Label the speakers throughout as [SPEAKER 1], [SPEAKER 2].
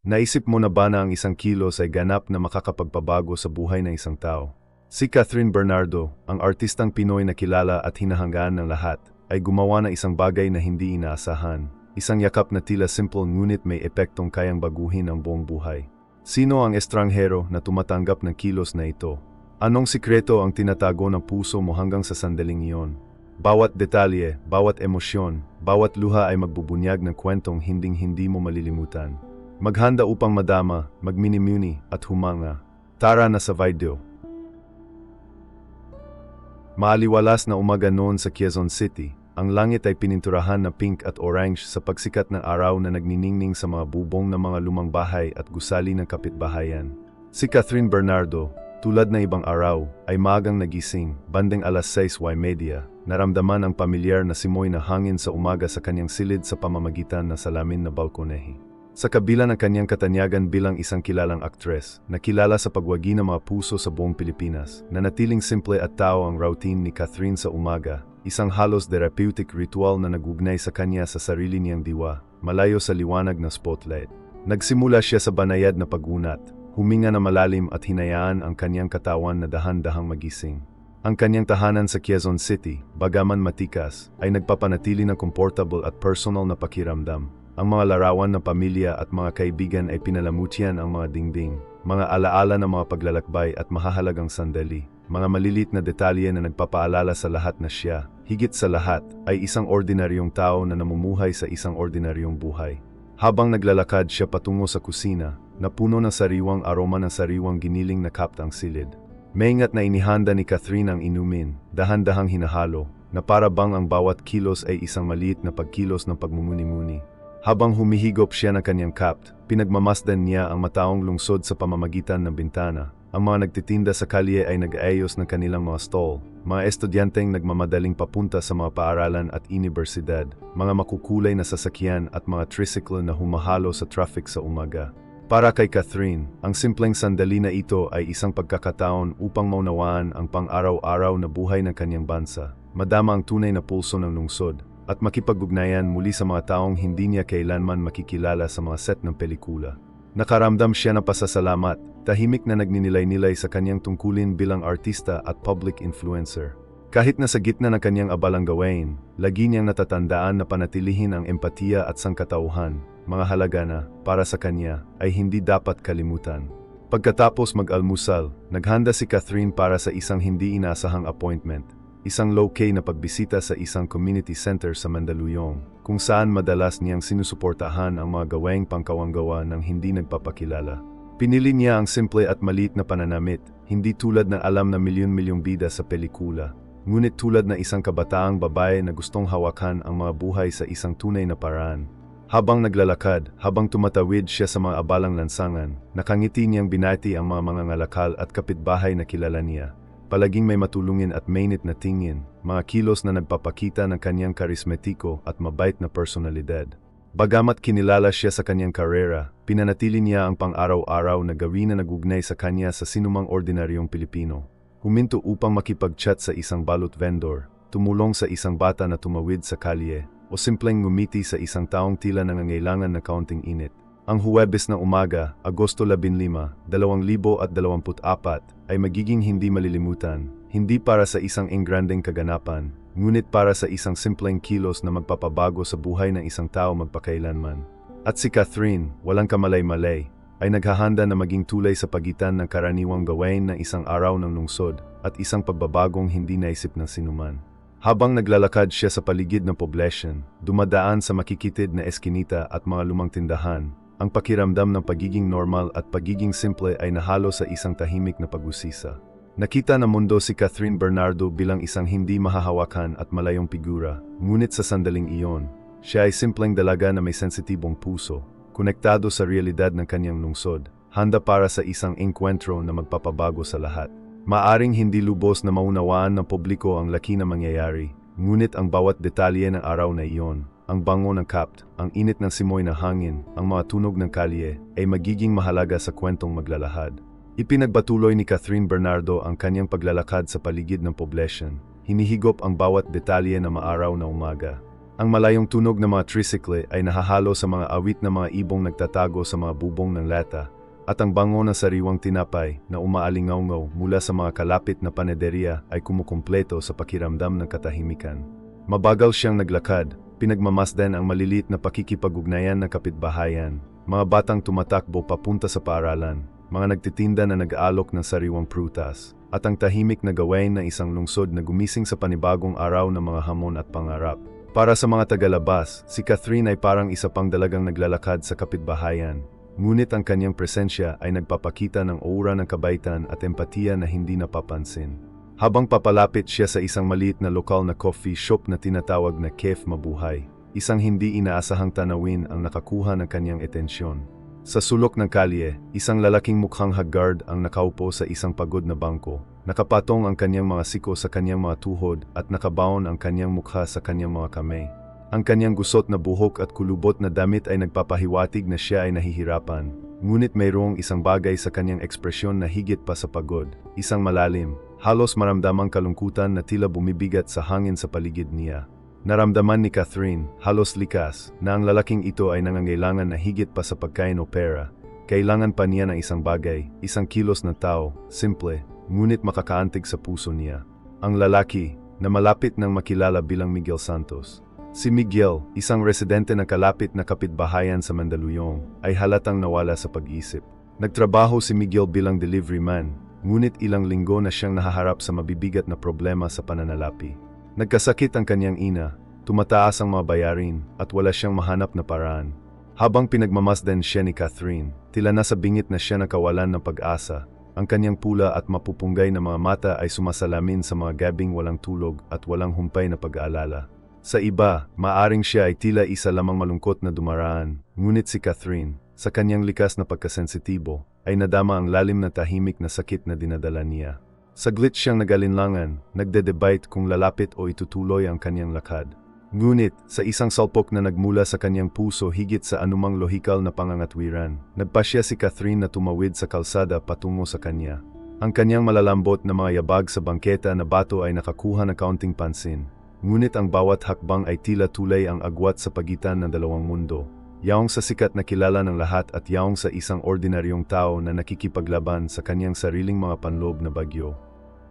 [SPEAKER 1] Naisip mo na ba na ang isang kilos ay ganap na makakapagpabago sa buhay ng isang tao? Si Catherine Bernardo, ang artistang Pinoy na kilala at hinahanggaan ng lahat, ay gumawa ng isang bagay na hindi inaasahan. Isang yakap na tila simple ngunit may epektong kayang baguhin ang buong buhay. Sino ang estranghero na tumatanggap ng kilos na ito? Anong sikreto ang tinatago ng puso mo hanggang sa sandaling iyon? Bawat detalye, bawat emosyon, bawat luha ay magbubunyag ng kwentong hinding-hindi mo malilimutan. Maghanda upang madama, magmini-muni at humanga. Tara na sa video. Maaliwalas na umaga noon sa Quezon City, ang langit ay pininturahan na pink at orange sa pagsikat ng araw na nagniningning sa mga bubong ng mga lumang bahay at gusali ng kapitbahayan. Si Catherine Bernardo, tulad na ibang araw, ay maagang nagising, banding alas 6:30, naramdaman ang pamilyar na simoy na hangin sa umaga sa kanyang silid sa pamamagitan ng salamin na balkonehe. Sa kabila ng kanyang katanyagan bilang isang kilalang aktres, nakilala sa pagwagi ng mga puso sa buong Pilipinas, nanatiling simple at tao ang routine ni Catherine sa umaga, isang halos therapeutic ritual na nagugnay sa kanya sa sarili niyang diwa, malayo sa liwanag ng spotlight. Nagsimula siya sa banayad na pagunat, huminga na malalim at hinayaan ang kanyang katawan na dahan-dahang magising. Ang kanyang tahanan sa Quezon City, bagaman matikas, ay nagpapanatili ng comfortable at personal na pakiramdam. Ang mga larawan ng pamilya at mga kaibigan ay pinalamutian ang mga dingding, mga alaala ng mga paglalakbay at mahahalagang sandali, mga malilit na detalye na nagpapaalala sa lahat na siya, higit sa lahat, ay isang ordinaryong tao na namumuhay sa isang ordinaryong buhay. Habang naglalakad siya patungo sa kusina, napuno ng sariwang aroma ng sariwang giniling na kaptang silid. Maingat na inihanda ni Catherine ang inumin, dahan-dahang hinahalo, na para bang ang bawat kilos ay isang maliit na pagkilos ng pagmumuni-muni. Habang humihigop siya ng kanyang kapt, pinagmamasdan niya ang mataong lungsod sa pamamagitan ng bintana. Ang mga nagtitinda sa kalye ay nag-aayos ng kanilang mga stall, mga estudyanteng nagmamadaling papunta sa mga paaralan at unibersidad, mga makukulay na sasakyan at mga tricycle na humahalo sa traffic sa umaga. Para kay Catherine, ang simpleng sandali na ito ay isang pagkakataon upang maunawaan ang pang-araw-araw na buhay ng kanyang bansa, madama ang tunay na pulso ng lungsod, at makipag-ugnayan muli sa mga taong hindi niya kailanman makikilala sa mga set ng pelikula. Nakaramdam siya ng pasasalamat, tahimik na nagninilay-nilay sa kanyang tungkulin bilang artista at public influencer. Kahit na sa gitna ng kanyang abalang gawain, lagi niyang natatandaan na panatilihin ang empatiya at sangkatauhan, mga halaga na, para sa kanya, ay hindi dapat kalimutan. Pagkatapos mag-almusal, naghanda si Catherine para sa isang hindi inaasahang appointment. Isang low-key na pagbisita sa isang community center sa Mandaluyong, kung saan madalas niyang sinusuportahan ang mga gawaing pangkawanggawa ng hindi nagpapakilala. Pinili niya ang simple at maliit na pananamit, hindi tulad ng alam na milyon-milyong bida sa pelikula, ngunit tulad na isang kabataang babae na gustong hawakan ang mga buhay sa isang tunay na paraan. Habang naglalakad, habang tumatawid siya sa mga abalang lansangan, nakangiti niyang binati ang mga mangangalakal at kapitbahay na kilala niya. Palaging may matulungin at mainit na tingin, mga kilos na nagpapakita ng kanyang karismetiko at mabait na personalidad. Bagamat kinilala siya sa kanyang karera, pinanatili niya ang pang-araw-araw na gawin na nagugnay sa kanya sa sinumang ordinaryong Pilipino. Huminto upang makipag-chat sa isang balot vendor, tumulong sa isang bata na tumawid sa kalye, o simpleng ngumiti sa isang taong tila nangangailangan na kaunting init. Ang Huwebes ng umaga, Agosto 15, 2024, ay magiging hindi malilimutan, hindi para sa isang engrandeng kaganapan, ngunit para sa isang simpleng kilos na magpapabago sa buhay ng isang tao magpakailanman. At si Catherine, walang kamalay-malay, ay naghahanda na maging tulay sa pagitan ng karaniwang gawain ng isang araw ng lungsod at isang pagbabagong hindi naisip ng sinuman. Habang naglalakad siya sa paligid ng poblasyon, dumadaan sa makikitid na eskinita at mga lumang tindahan, ang pakiramdam ng pagiging normal at pagiging simple ay nahalo sa isang tahimik na pag-usisa. Nakita ng mundo si Catherine Bernardo bilang isang hindi mahahawakan at malayong figura, ngunit sa sandaling iyon, siya ay simpleng dalaga na may sensitibong puso, konektado sa realidad ng kanyang lungsod, handa para sa isang engkwentro na magpapabago sa lahat. Maaring hindi lubos na maunawaan ng publiko ang laki na mangyayari, ngunit ang bawat detalye ng araw na iyon, ang bango ng kapt, ang init ng simoy na hangin, ang mga tunog ng kalye, ay magiging mahalaga sa kwentong maglalahad. Ipinagbatuloy ni Catherine Bernardo ang kanyang paglalakad sa paligid ng poblasyon, hinihigop ang bawat detalye na maaraw na umaga. Ang malayong tunog ng mga tricycle ay nahahalo sa mga awit ng mga ibong nagtatago sa mga bubong ng lata, at ang bango ng sariwang tinapay na umaalingaw-ngaw mula sa mga kalapit na panederya ay kumukumpleto sa pakiramdam ng katahimikan. Mabagal siyang naglakad, pinagmamasdan ang maliliit na pakikipag-ugnayan ng kapitbahayan, mga batang tumatakbo papunta sa paaralan, mga nagtitinda na nag-aalok ng sariwang prutas, at ang tahimik na gawain ng isang lungsod na gumising sa panibagong araw ng mga hamon at pangarap. Para sa mga tagalabas, si Catherine ay parang isa pang dalagang naglalakad sa kapitbahayan, ngunit ang kanyang presensya ay nagpapakita ng aura ng kabaitan at empatiya na hindi napapansin. Habang papalapit siya sa isang maliit na lokal na coffee shop na tinatawag na Cafe Mabuhay, isang hindi inaasahang tanawin ang nakakuha ng kanyang atensyon. Sa sulok ng kalye, isang lalaking mukhang haggard ang nakaupo sa isang pagod na bangko. Nakapatong ang kanyang mga siko sa kanyang mga tuhod at nakabaon ang kanyang mukha sa kanyang mga kamay. Ang kanyang gusot na buhok at kulubot na damit ay nagpapahiwatig na siya ay nahihirapan. Ngunit mayroong isang bagay sa kanyang ekspresyon na higit pa sa pagod, isang malalim, halos maramdamang kalungkutan na tila bumibigat sa hangin sa paligid niya. Naramdaman ni Catherine, halos likas, na ang lalaking ito ay nangangailangan na higit pa sa pagkain o pera. Kailangan pa niya ng isang bagay, isang kilos ng tao, simple, ngunit makakaantig sa puso niya. Ang lalaki, na malapit nang makilala bilang Miguel Santos. Si Miguel, isang residente ng kalapit na kapitbahayan sa Mandaluyong, ay halatang nawala sa pag-isip. Nagtrabaho si Miguel bilang delivery man, ngunit ilang linggo na siyang nahaharap sa mabibigat na problema sa pananalapi. Nagkasakit ang kanyang ina, tumataas ang mga bayarin, at wala siyang mahanap na paraan. Habang pinagmamasdan siya ni Catherine, tila nasa bingit na siya nakawalan ng pag-asa. Ang kanyang pula at mapupunggay na mga mata ay sumasalamin sa mga gabing walang tulog at walang humpay na pag-aalala. Sa iba, maaring siya ay tila isa lamang malungkot na dumaraan, ngunit si Catherine, sa kanyang likas na pagkasensitibo, ay nadama ang lalim na tahimik na sakit na dinadala niya. Saglit siyang nagalinlangan, nagde-debate kung lalapit o itutuloy ang kanyang lakad. Ngunit, sa isang salpok na nagmula sa kanyang puso higit sa anumang lohikal na pangangatwiran, nagpasya si Catherine na tumawid sa kalsada patungo sa kanya. Ang kanyang malalambot na mga yabag sa bangketa na bato ay nakakuha ng kaunting pansin. Ngunit ang bawat hakbang ay tila tulay ang agwat sa pagitan ng dalawang mundo. Yaong sa sikat na kilala ng lahat at yaong sa isang ordinaryong tao na nakikipaglaban sa kanyang sariling mga panloob na bagyo.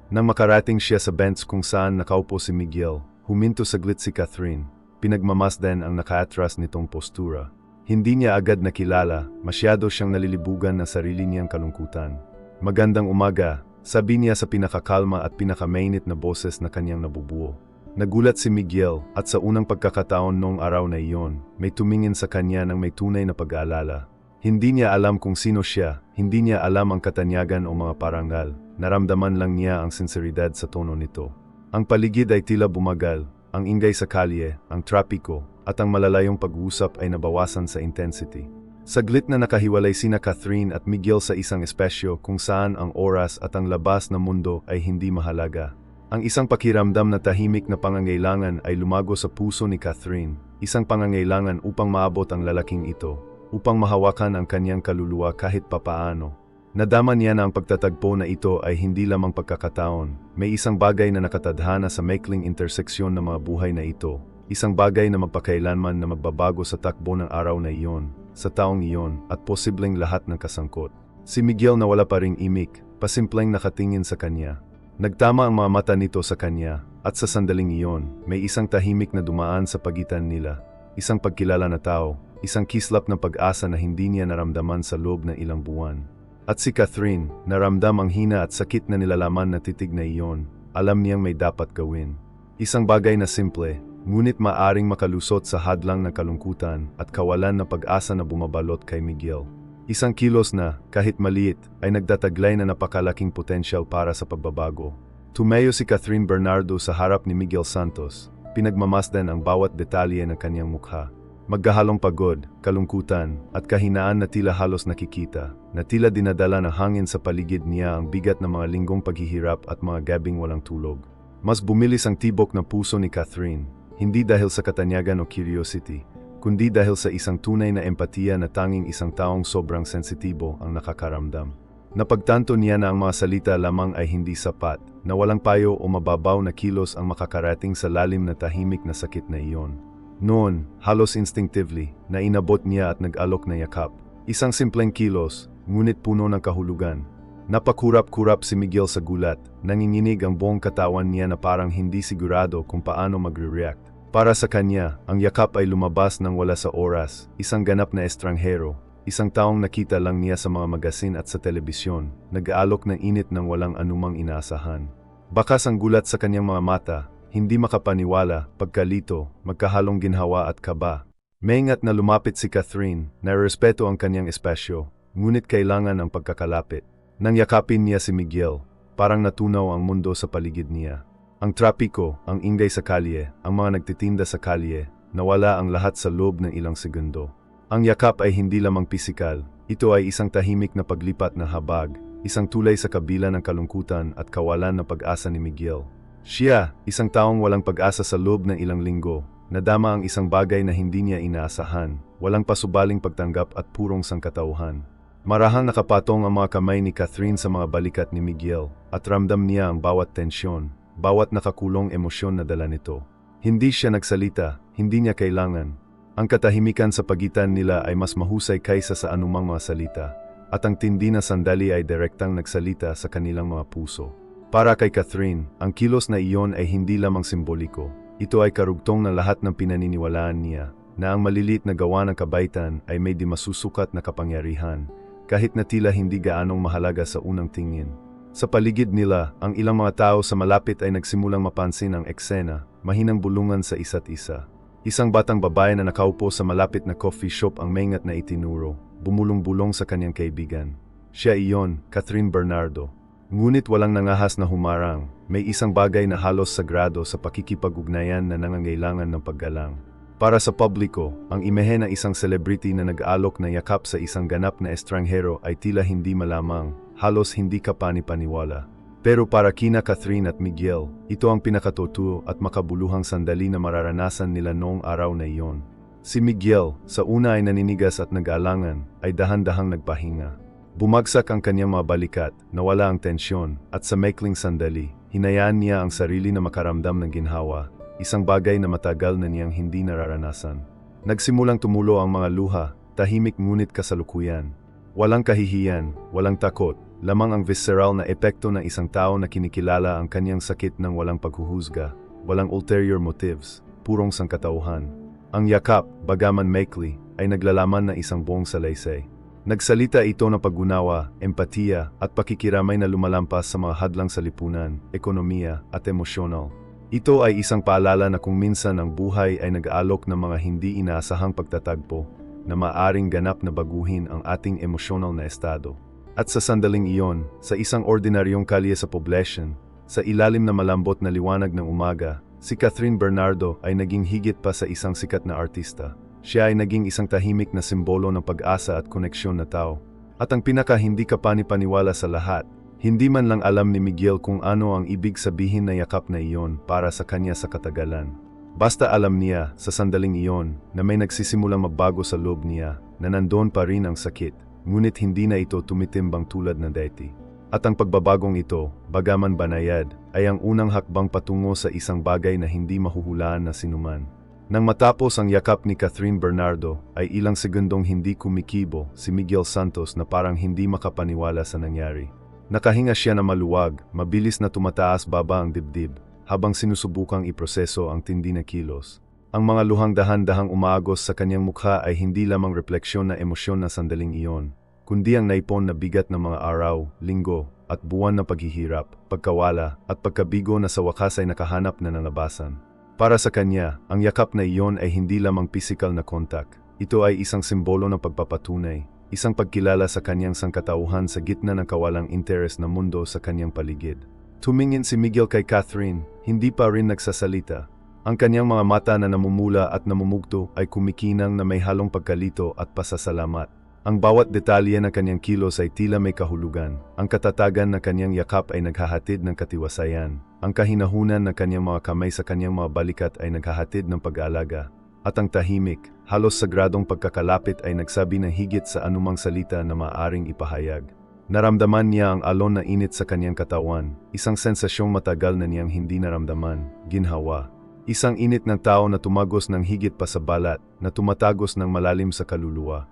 [SPEAKER 1] Nang makarating siya sa bench kung saan nakaupo si Miguel, huminto saglit si Catherine, pinagmamasdan ang nakaatras nitong postura. Hindi niya agad nakilala, masyado siyang nalilibugan ng sarili niyang kalungkutan. Magandang umaga, sabi niya sa pinakakalma at pinakamainit na boses na kanyang nabubuo. Nagulat si Miguel at sa unang pagkakataon noong araw na iyon, may tumingin sa kanya ng may tunay na pag-aalala. Hindi niya alam kung sino siya, hindi niya alam ang katanyagan o mga parangal, naramdaman lang niya ang sinseridad sa tono nito. Ang paligid ay tila bumagal, ang ingay sa kalye, ang trapiko, at ang malalayong pag-uusap ay nabawasan sa intensity. Saglit na nakahiwalay sina Catherine at Miguel sa isang espasyo kung saan ang oras at ang labas na mundo ay hindi mahalaga. Ang isang pakiramdam na tahimik na pangangailangan ay lumago sa puso ni Catherine, isang pangangailangan upang maabot ang lalaking ito, upang mahawakan ang kanyang kaluluwa kahit papaano. Nadama niya na ang pagtatagpo na ito ay hindi lamang pagkakataon, may isang bagay na nakatadhana sa maikling interseksyon ng mga buhay na ito, isang bagay na magpakailanman na magbabago sa takbo ng araw na iyon, sa taong iyon, at posibleng lahat ng kasangkot. Si Miguel na wala pa ring imik, pasimpleng nakatingin sa kanya. Nagtama ang mga mata nito sa kanya, at sa sandaling iyon, may isang tahimik na dumaan sa pagitan nila. Isang pagkilala na tao, isang kislap ng pag-asa na hindi niya naramdaman sa loob ng ilang buwan. At si Catherine, naramdam ang hina at sakit na nilalaman na titig na iyon, alam niyang may dapat gawin. Isang bagay na simple, ngunit maaring makalusot sa hadlang ng kalungkutan at kawalan ng pag-asa na bumabalot kay Miguel. Isang kilos na, kahit maliit, ay nagtataglay na napakalaking potensyal para sa pagbabago. Tumayo si Catherine Bernardo sa harap ni Miguel Santos, pinagmamasdan ang bawat detalye ng kanyang mukha. Magkahalong pagod, kalungkutan, at kahinaan na tila halos nakikita, na tila dinadala ng hangin sa paligid niya ang bigat ng mga linggong paghihirap at mga gabing walang tulog. Mas bumilis ang tibok ng puso ni Catherine, hindi dahil sa katanyagan o curiosity, kundi dahil sa isang tunay na empatiya na tanging isang taong sobrang sensitibo ang nakakaramdam. Napagtanto niya na ang mga salita lamang ay hindi sapat, na walang payo o mababaw na kilos ang makakarating sa lalim na tahimik na sakit na iyon. Noon, halos instinctively, na inabot niya at nag-alok na yakap. Isang simpleng kilos, ngunit puno ng kahulugan. Napakurap-kurap si Miguel sa gulat, nanginginig ang buong katawan niya na parang hindi sigurado kung paano magre-react. Para sa kanya, ang yakap ay lumabas ng wala sa oras, isang ganap na estranghero, isang taong nakita lang niya sa mga magasin at sa telebisyon, nag-aalok ng init ng walang anumang inaasahan. Bakas ang gulat sa kanyang mga mata, hindi makapaniwala, pagkalito, magkahalong ginhawa at kaba. Maingat na lumapit si Catherine, na respeto ang kanyang espasyo, ngunit kailangan ang pagkakalapit. Nang yakapin niya si Miguel, parang natunaw ang mundo sa paligid niya. Ang trapiko, ang ingay sa kalye, ang mga nagtitinda sa kalye, nawala ang lahat sa loob ng ilang segundo. Ang yakap ay hindi lamang pisikal, ito ay isang tahimik na paglipat ng habag, isang tulay sa kabila ng kalungkutan at kawalan ng pag-asa ni Miguel. Siya, isang taong walang pag-asa sa loob ng ilang linggo, nadama ang isang bagay na hindi niya inaasahan, walang pasubaling pagtanggap at purong sangkatauhan. Marahang nakapatong ang mga kamay ni Catherine sa mga balikat ni Miguel, at ramdam niya ang bawat tensyon, bawat nakakulong emosyon na dala nito. Hindi siya nagsalita, hindi niya kailangan. Ang katahimikan sa pagitan nila ay mas mahusay kaysa sa anumang mga salita, at ang tindi na sandali ay direktang nagsalita sa kanilang mga puso. Para kay Catherine, ang kilos na iyon ay hindi lamang simboliko. Ito ay karugtong ng lahat ng pinaniniwalaan niya, na ang maliliit na gawa ng kabaitan ay may di masusukat na kapangyarihan, kahit na tila hindi gaanong mahalaga sa unang tingin. Sa paligid nila, ang ilang mga tao sa malapit ay nagsimulang mapansin ang eksena, mahinang bulungan sa isa't isa. Isang batang babae na nakaupo sa malapit na coffee shop ang maingat na itinuro, bumulong-bulong sa kanyang kaibigan. Siya iyon, Catherine Bernardo. Ngunit walang nangahas na humarang, may isang bagay na halos sagrado sa pakikipag-ugnayan na nangangailangan ng paggalang. Para sa publiko, ang imahe ng isang celebrity na nag-aalok ng yakap sa isang ganap na estranghero ay tila hindi malamang, halos hindi kapani-paniwala. Pero para kina Catherine at Miguel, ito ang pinakatotoo at makabuluhang sandali na mararanasan nila noong araw na iyon. Si Miguel, sa una ay naninigas at nag-aalangan, ay dahan-dahang nagpahinga. Bumagsak ang kanyang mga balikat, nawala ang tensyon, at sa maikling sandali, hinayaan niya ang sarili na makaramdam ng ginhawa, isang bagay na matagal na niyang hindi nararanasan. Nagsimulang tumulo ang mga luha, tahimik ngunit kasalukuyan. Walang kahihiyan, walang takot, lamang ang visceral na epekto ng isang tao na kinikilala ang kanyang sakit ng walang paghuhusga, walang ulterior motives, purong sangkatauhan. Ang yakap, bagaman maikli, ay naglalaman ng isang buong salaysay. Nagsalita ito ng pag-unawa, empatiya, at pakikiramay na lumalampas sa mga hadlang sa lipunan, ekonomiya, at emosyonal. Ito ay isang paalala na kung minsan ang buhay ay nag-aalok ng mga hindi inaasahang pagtatagpo, na maaring ganap na baguhin ang ating emosyonal na estado. At sa sandaling iyon, sa isang ordinaryong kalye sa Poblacion, sa ilalim na malambot na liwanag ng umaga, si Catherine Bernardo ay naging higit pa sa isang sikat na artista. Siya ay naging isang tahimik na simbolo ng pag-asa at koneksyon na tao. At ang pinaka hindi kapani-paniwala sa lahat, hindi man lang alam ni Miguel kung ano ang ibig sabihin na yakap na iyon para sa kanya sa katagalan. Basta alam niya, sa sandaling iyon, na may nagsisimulang mabago sa loob niya, na nandoon pa rin ang sakit, ngunit hindi na ito tumitimbang tulad ng dati. At ang pagbabagong ito, bagaman banayad, ay ang unang hakbang patungo sa isang bagay na hindi mahuhulaan na sinuman. Nang matapos ang yakap ni Catherine Bernardo, ay ilang segundong hindi kumikibo si Miguel Santos na parang hindi makapaniwala sa nangyari. Nakahinga siya na maluwag, mabilis na tumataas baba ang dibdib, habang sinusubukang iproseso ang tindi na kilos. Ang mga luhang dahan-dahang umaagos sa kanyang mukha ay hindi lamang refleksyon na emosyon na sandaling iyon, kundi ang naipon na bigat ng mga araw, linggo, at buwan na paghihirap, pagkawala, at pagkabigo na sa wakas ay nakahanap na ng labasan. Para sa kanya, ang yakap na iyon ay hindi lamang physical na kontak. Ito ay isang simbolo ng pagpapatunay, isang pagkilala sa kanyang sangkatauhan sa gitna ng kawalang interes na mundo sa kanyang paligid. Tumingin si Miguel kay Catherine, hindi pa rin nagsasalita. Ang kanyang mga mata na namumula at namumugto ay kumikinang na may halong pagkalito at pasasalamat. Ang bawat detalye ng kanyang kilos ay tila may kahulugan. Ang katatagan ng kanyang yakap ay naghahatid ng katiwasayan. Ang kahinahunan ng kanyang mga kamay sa kanyang mga balikat ay naghahatid ng pag-aalaga. At ang tahimik, halos sagradong pagkakalapit ay nagsabi ng higit sa anumang salita na maaaring ipahayag. Naramdaman niya ang alon na init sa kanyang katawan, isang sensasyong matagal na niyang hindi naramdaman, ginhawa. Isang init ng tao na tumagos ng higit pa sa balat, na tumatagos ng malalim sa kaluluwa.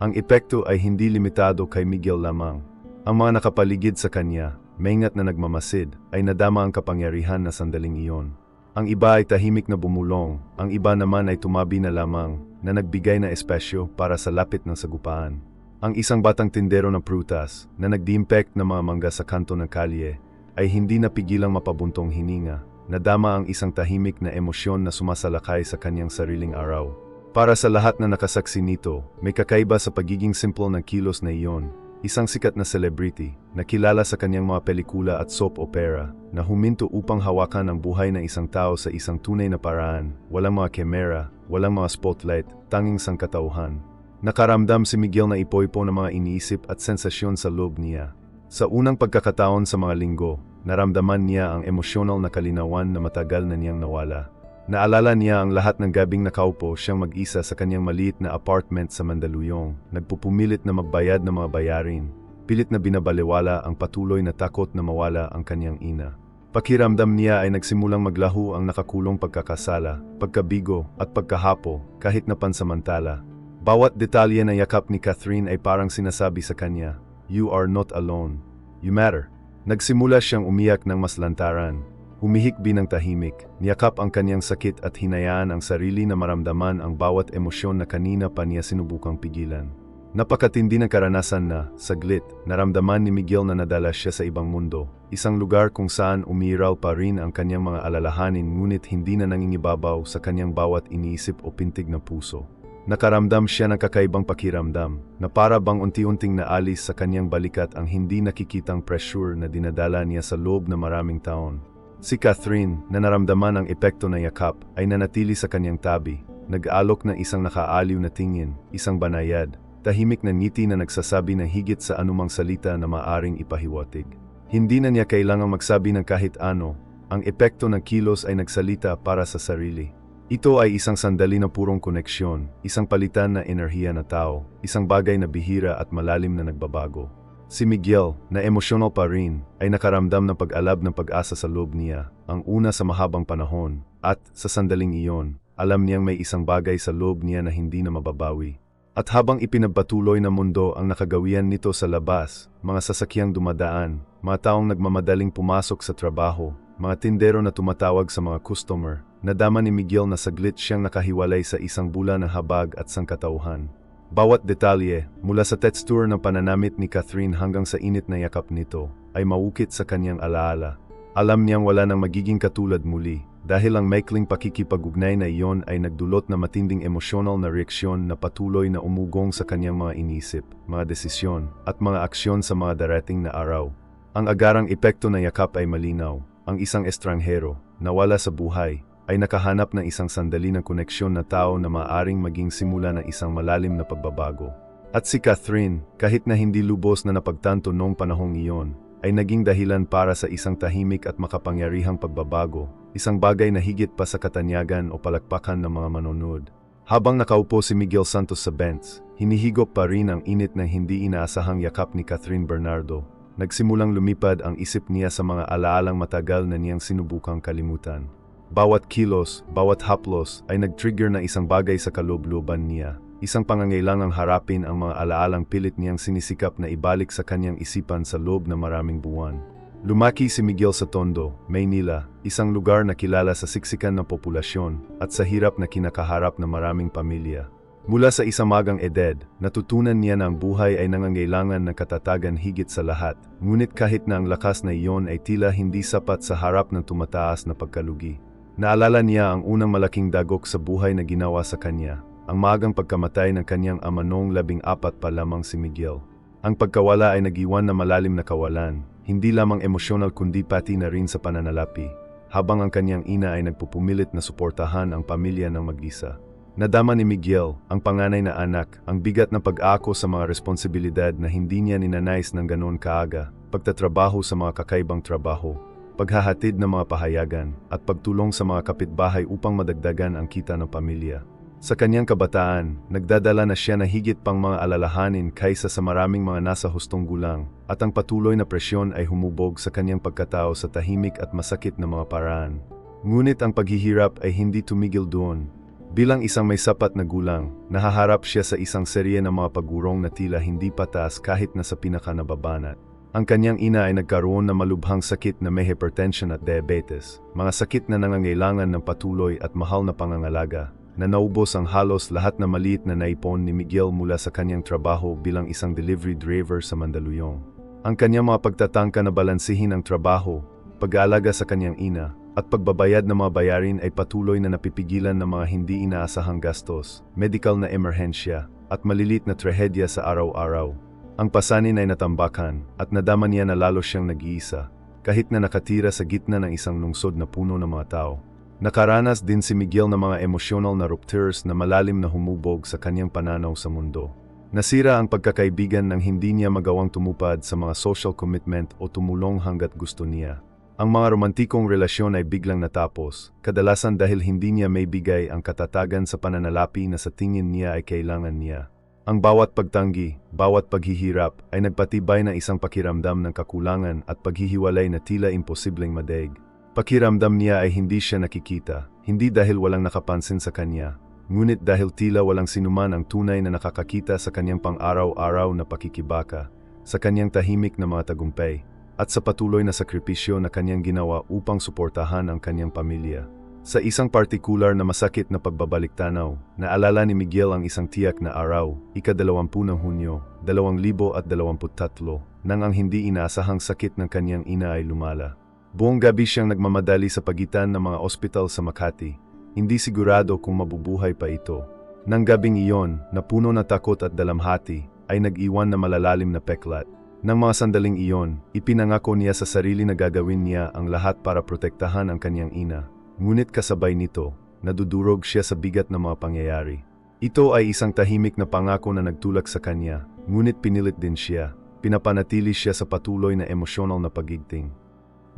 [SPEAKER 1] Ang epekto ay hindi limitado kay Miguel lamang. Ang mga nakapaligid sa kanya, maingat na nagmamasid, ay nadama ang kapangyarihan na sandaling iyon. Ang iba ay tahimik na bumulong, ang iba naman ay tumabi na lamang, na nagbigay na espasyo para sa lapit ng sagupaan. Ang isang batang tindero ng prutas, na nagdiimpect ng mga mangga sa kanto ng kalye, ay hindi napigilang mapabuntong hininga. Nadama ang isang tahimik na emosyon na sumasalakay sa kanyang sariling araw. Para sa lahat na nakasaksi nito, may kakaiba sa pagiging simple ng kilos na iyon. Isang sikat na celebrity, na kilala sa kanyang mga pelikula at soap opera, na huminto upang hawakan ang buhay ng isang tao sa isang tunay na paraan, walang mga kamera, walang mga spotlight, tanging sangkatauhan. Nakaramdam si Miguel na ipoipo ng mga iniisip at sensasyon sa loob niya. Sa unang pagkakataon sa mga linggo, naramdaman niya ang emosyonal na kalinawan na matagal na niyang nawala. Naalala niya ang lahat ng gabing nakaupo siyang mag-isa sa kanyang maliit na apartment sa Mandaluyong, nagpupumilit na magbayad ng mga bayarin, pilit na binabaliwala ang patuloy na takot na mawala ang kanyang ina. Pakiramdam niya ay nagsimulang maglaho ang nakakulong pagkakasala, pagkabigo at pagkahapo kahit na pansamantala. Bawat detalye ng yakap ni Catherine ay parang sinasabi sa kanya, "You are not alone. You matter." Nagsimula siyang umiyak ng mas lantaran. Humihikbi ng tahimik, niyakap ang kanyang sakit at hinayaan ang sarili na maramdaman ang bawat emosyon na kanina pa niya sinubukang pigilan. Napakatindi ng karanasan na, saglit, naramdaman ni Miguel na nadala siya sa ibang mundo, isang lugar kung saan umiiraw pa rin ang kanyang mga alalahanin ngunit hindi na nangingibabaw sa kanyang bawat iniisip o pintig na puso. Nakaramdam siya ng kakaibang pakiramdam, na para bang unti-unting naalis sa kanyang balikat ang hindi nakikitang pressure na dinadala niya sa loob na maraming taon. Si Catherine, na naramdaman ang epekto ng yakap, ay nanatili sa kanyang tabi, nag-aalok ng isang nakaaliw na tingin, isang banayad, tahimik na ngiti na nagsasabi ng higit sa anumang salita na maaring ipahiwatig. Hindi na niya kailangang magsabi ng kahit ano, ang epekto ng kilos ay nagsalita para sa sarili. Ito ay isang sandali na purong koneksyon, isang palitan na enerhiya na tao, isang bagay na bihira at malalim na nagbabago. Si Miguel, na emosyonal pa rin, ay nakaramdam ng pag-alab ng pag-asa sa loob niya, ang una sa mahabang panahon, at sa sandaling iyon, alam niyang may isang bagay sa loob niya na hindi na mababawi. At habang ipinagpatuloy ng mundo ang nakagawian nito sa labas, mga sasakyang dumadaan, mga taong nagmamadaling pumasok sa trabaho, mga tindero na tumatawag sa mga customer, nadama ni Miguel na saglit siyang nakahiwalay sa isang bula ng habag at sangkatauhan. Bawat detalye, mula sa texture ng pananamit ni Catherine hanggang sa init na yakap nito, ay maukit sa kanyang alaala. Alam niyang wala nang magiging katulad muli, dahil ang maikling pakikipag-ugnay na iyon ay nagdulot na matinding emosyonal na reaksyon na patuloy na umugong sa kanyang mga inisip, mga desisyon, at mga aksyon sa mga darating na araw. Ang agarang epekto ng yakap ay malinaw. Ang isang estranghero, nawala sa buhay, ay nakahanap ng isang sandali ng koneksyon na tao na maaring maging simula ng isang malalim na pagbabago. At si Catherine, kahit na hindi lubos na napagtanto noong panahong iyon, ay naging dahilan para sa isang tahimik at makapangyarihang pagbabago, isang bagay na higit pa sa katanyagan o palakpakan ng mga manonood. Habang nakaupo si Miguel Santos sa bench, hinihigop pa rin ang init ng hindi inaasahang yakap ni Catherine Bernardo. Nagsimulang lumipad ang isip niya sa mga alaalang matagal na niyang sinubukang kalimutan. Bawat kilos, bawat haplos ay nag-trigger na isang bagay sa kaloob-looban niya. Isang pangangailangang harapin ang mga alaalang pilit niyang sinisikap na ibalik sa kanyang isipan sa loob ng maraming buwan. Lumaki si Miguel sa Tondo, Maynila, isang lugar na kilala sa siksikan ng populasyon at sa hirap na kinakaharap ng maraming pamilya. Mula sa isang magang edad, natutunan niya na ang buhay ay nangangailangan ng katatagan higit sa lahat, ngunit kahit na ang lakas na iyon ay tila hindi sapat sa harap ng tumataas na pagkalugi. Naalala niya ang unang malaking dagok sa buhay na ginawa sa kanya, ang maagang pagkamatay ng kanyang ama noong 14 pa lamang si Miguel. Ang pagkawala ay nag-iwan na malalim na kawalan, hindi lamang emosyonal kundi pati na rin sa pananalapi, habang ang kanyang ina ay nagpupumilit na suportahan ang pamilya ng mag-isa. Nadama ni Miguel, ang panganay na anak, ang bigat ng pag-ako sa mga responsibilidad na hindi niya ninanais ng ganoon kaaga, pagtatrabaho sa mga kakaibang trabaho, paghahatid ng mga pahayagan, at pagtulong sa mga kapitbahay upang madagdagan ang kita ng pamilya. Sa kanyang kabataan, nagdadala na siya na higit pang mga alalahanin kaysa sa maraming mga nasa hustong gulang, at ang patuloy na presyon ay humubog sa kanyang pagkatao sa tahimik at masakit na mga paraan. Ngunit ang paghihirap ay hindi tumigil doon. Bilang isang may sapat na gulang, nahaharap siya sa isang serye ng mga pagurong na tila hindi patas kahit na sa pinakanababanat. Ang kanyang ina ay nagkaroon ng malubhang sakit na may hypertension at diabetes, mga sakit na nangangailangan ng patuloy at mahal na pangangalaga, na naubos ang halos lahat na maliit na naipon ni Miguel mula sa kanyang trabaho bilang isang delivery driver sa Mandaluyong. Ang kanyang mga pagtatangka na balansihin ang trabaho, pag-aalaga sa kanyang ina, at pagbabayad ng mga bayarin ay patuloy na napipigilan ng mga hindi inaasahang gastos, medical na emerhensya, at malilit na trahedya sa araw-araw. Ang pasanin ay natambakan, at nadama niya na lalo siyang nag-iisa, kahit na nakatira sa gitna ng isang lungsod na puno ng mga tao. Nakaranas din si Miguel ng mga emotional na ruptures na malalim na humubog sa kanyang pananaw sa mundo. Nasira ang pagkakaibigan nang hindi niya magawang tumupad sa mga social commitment o tumulong hanggat gusto niya. Ang mga romantikong relasyon ay biglang natapos, kadalasan dahil hindi niya may bigay ang katatagan sa pananalapi na sa tingin niya ay kailangan niya. Ang bawat pagtanggi, bawat paghihirap ay nagpatibay ng isang pakiramdam ng kakulangan at paghihiwalay na tila imposibleng madaig. Pakiramdam niya ay hindi siya nakikita, hindi dahil walang nakapansin sa kanya, ngunit dahil tila walang sinuman ang tunay na nakakakita sa kanyang pang-araw-araw na pakikibaka, sa kanyang tahimik na mga tagumpay, at sa patuloy na sakripisyo na kanyang ginawa upang suportahan ang kanyang pamilya. Sa isang partikular na masakit na pagbabalik-tanaw, naalala ni Miguel ang isang tiyak na araw, ika-20 ng Hunyo, 2023, nang ang hindi inaasahang sakit ng kanyang ina ay lumala. Buong gabi siyang nagmamadali sa pagitan ng mga ospital sa Makati, hindi sigurado kung mabubuhay pa ito. Nang gabing iyon, na puno ng takot at dalamhati, ay nag-iwan na malalalim na peklat. Nang mga sandaling iyon, ipinangako niya sa sarili na gagawin niya ang lahat para protektahan ang kanyang ina. Ngunit kasabay nito, nadudurog siya sa bigat ng mga pangyayari. Ito ay isang tahimik na pangako na nagtulak sa kanya, ngunit pinilit din siya, pinapanatili siya sa patuloy na emosyonal na pagigting.